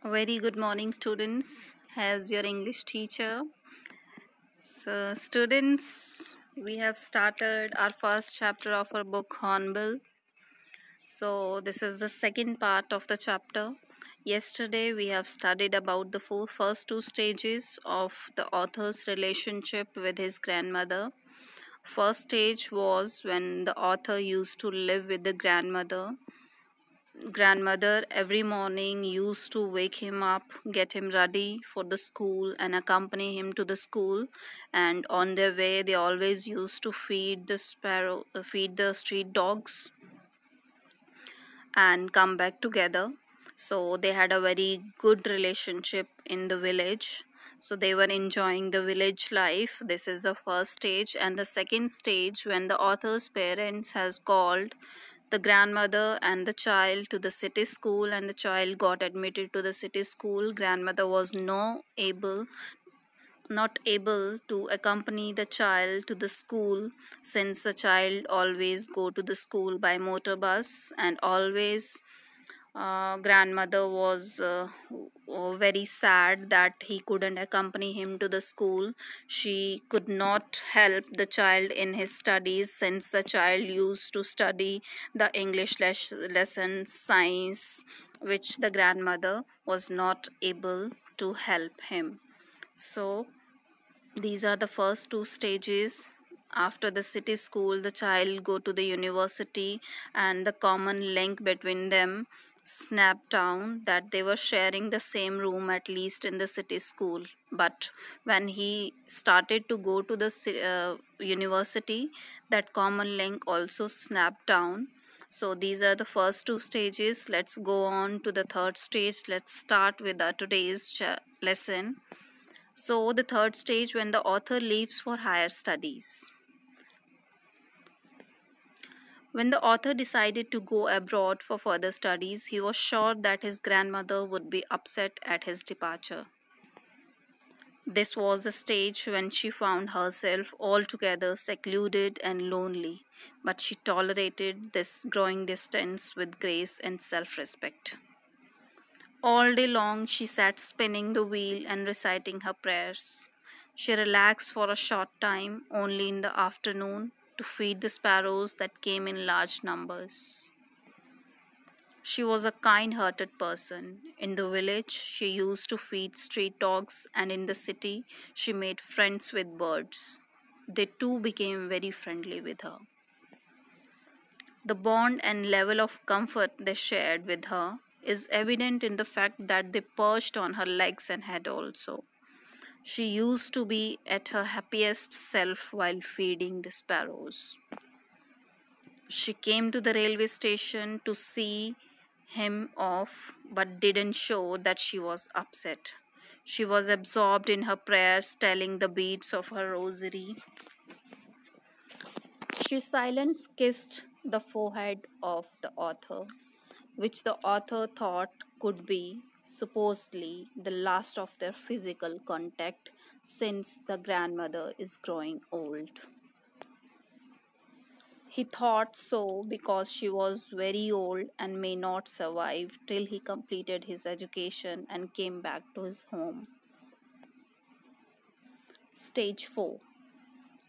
Very good morning, students. As your English teacher. So, students, we have started our first chapter of our book, Hornbill. So, this is the second part of the chapter. Yesterday, we have studied about the first two stages of the author's relationship with his grandmother. First stage was when the author used to live with the grandmother every morning used to wake him up, get him ready for the school, and accompany him to the school. And on their way, they always used to feed the street dogs, and come back together. So they had a very good relationship in the village. So they were enjoying the village life. This is the first stage. And the second stage, when the author's parents has called the grandmother and the child to the city school, and the child got admitted to the city school. Grandmother was not able to accompany the child to the school, since the child always go to the school by motor bus, and always grandmother was very sad that he couldn't accompany him to the school. She could not help the child in his studies, since the child used to study the English lessons, science, which the grandmother was not able to help him. So these are the first two stages. After the city school, the child go to the university, and the common link between them snapped down, that they were sharing the same room, at least in the city school. But when he started to go to the university, that common link also snapped down. So these are the first two stages. Let's go on to the third stage. Let's start with today's lesson. So, the third stage, when the author leaves for higher studies. When the author decided to go abroad for further studies, he was sure that his grandmother would be upset at his departure. This was the stage when she found herself altogether secluded and lonely, but she tolerated this growing distance with grace and self respect. All day long she sat spinning the wheel and reciting her prayers. She relaxed for a short time, only in the afternoon, to feed the sparrows that came in large numbers. She was a kind hearted person. In the village, she used to feed street dogs, and in the city, she made friends with birds. They too became very friendly with her. The bond and level of comfort they shared with her is evident in the fact that they perched on her legs and head also. She used to be at her happiest self while feeding the sparrows. She came to the railway station to see him off, but didn't show that she was upset. She was absorbed in her prayers, telling the beads of her rosary. She silence kissed the forehead of the author, which the author thought could be, supposedly, the last of their physical contact, since the grandmother is growing old. He thought so because she was very old and may not survive till he completed his education and came back to his home. Stage 4,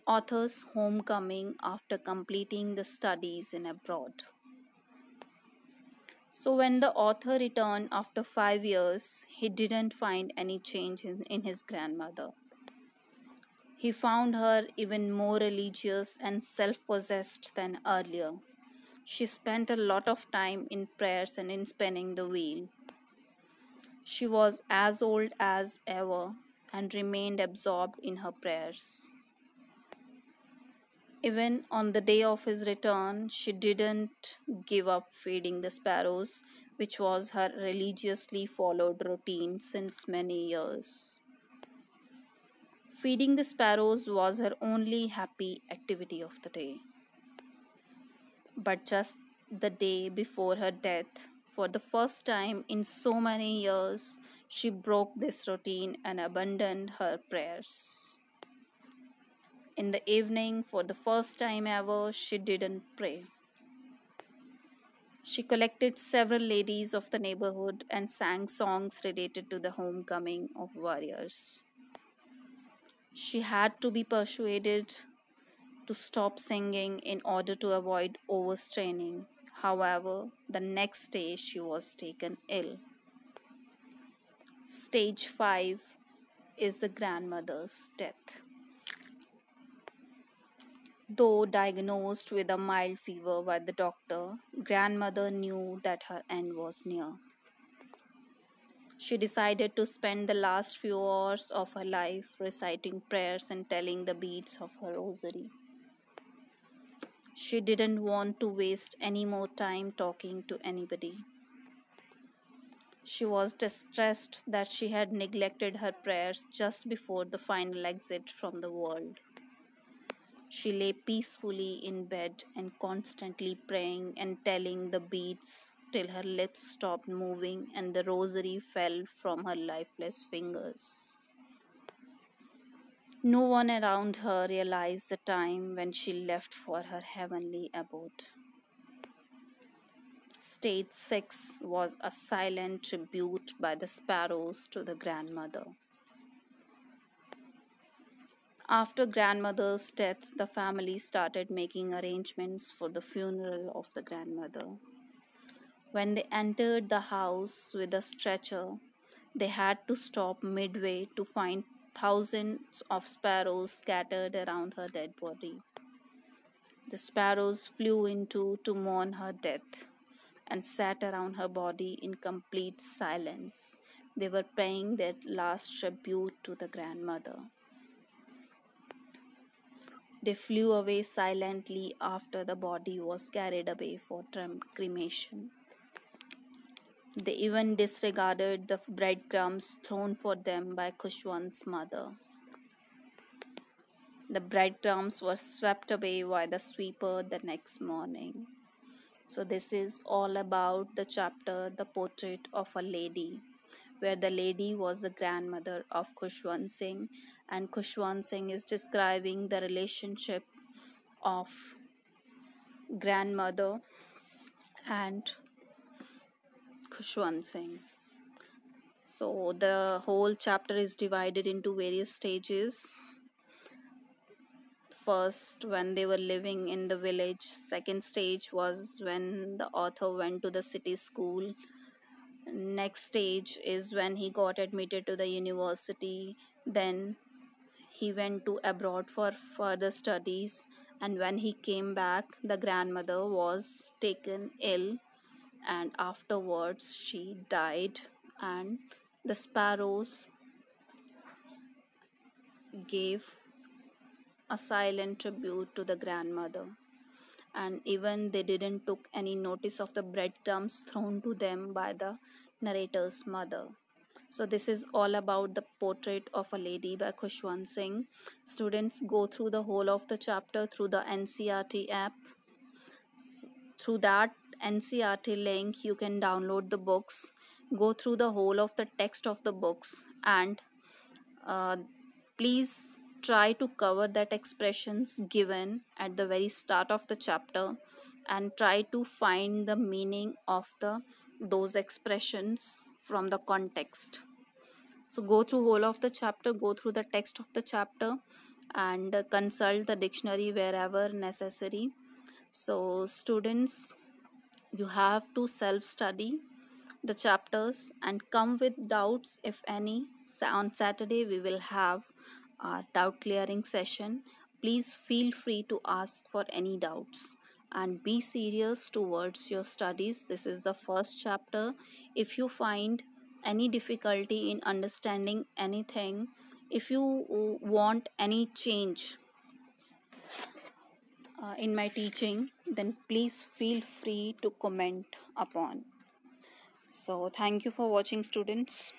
Author's homecoming after completing the studies in abroad. So, when the author returned after 5 years, he didn't find any change in his grandmother. He found her even more religious and self possessed than earlier. She spent a lot of time in prayers and in spinning the wheel. She was as old as ever and remained absorbed in her prayers. Even on the day of his return, she didn't give up feeding the sparrows, which was her religiously followed routine since many years. Feeding the sparrows was her only happy activity of the day. But just the day before her death, for the first time in so many years, she broke this routine and abandoned her prayers. In the evening, for the first time ever, she didn't pray. She collected several ladies of the neighborhood and sang songs related to the homecoming of warriors. She had to be persuaded to stop singing in order to avoid overstraining. However, the next day she was taken ill. Stage 5 is the grandmother's death. Though diagnosed with a mild fever by the doctor, grandmother knew that her end was near. She decided to spend the last few hours of her life reciting prayers and telling the beads of her rosary. She didn't want to waste any more time talking to anybody. She was distressed that she had neglected her prayers just before the final exit from the world. She lay peacefully in bed and constantly praying and telling the beads till her lips stopped moving and the rosary fell from her lifeless fingers. No one around her realized the time when she left for her heavenly abode. Stage 6 was a silent tribute by the sparrows to the grandmother. After grandmother's death, the family started making arrangements for the funeral of the grandmother. When they entered the house with a stretcher, they had to stop midway to find thousands of sparrows scattered around her dead body. The sparrows flew into to mourn her death and sat around her body in complete silence. They were paying their last tribute to the grandmother. They flew away silently after the body was carried away for cremation. They even disregarded the breadcrumbs thrown for them by Khushwant's mother. The breadcrumbs were swept away by the sweeper the next morning. So this is all about the chapter The Portrait of a Lady, where the lady was the grandmother of Khushwant Singh, and Khushwant Singh is describing the relationship of grandmother and Khushwant Singh. So the whole chapter is divided into various stages. First, when they were living in the village. Second stage was when the author went to the city school. Next stage is when he got admitted to the university. Then he went to abroad for further studies, and when he came back, the grandmother was taken ill, and afterwards she died, and the sparrows gave a silent tribute to the grandmother, and even they didn't took any notice of the breadcrumbs thrown to them by the narrator's mother. So this is all about The Portrait of a Lady by Khushwant Singh. Students, go through the whole of the chapter through the NCRT app. Through that NCRT link, you can download the books, go through the whole of the text of the books, and uh, please try to cover that expressions given at the very start of the chapter, and try to find the meaning of those expressions from the context. So go through whole of the chapter, go through the text of the chapter, and consult the dictionary wherever necessary. So students, you have to self study the chapters and come with doubts if any. On Saturday we will have our doubt clearing session. Please feel free to ask for any doubts and be serious towards your studies. This is the first chapter. If you find any difficulty in understanding anything, if you want any change in my teaching, then please feel free to comment upon. So thank you for watching, students.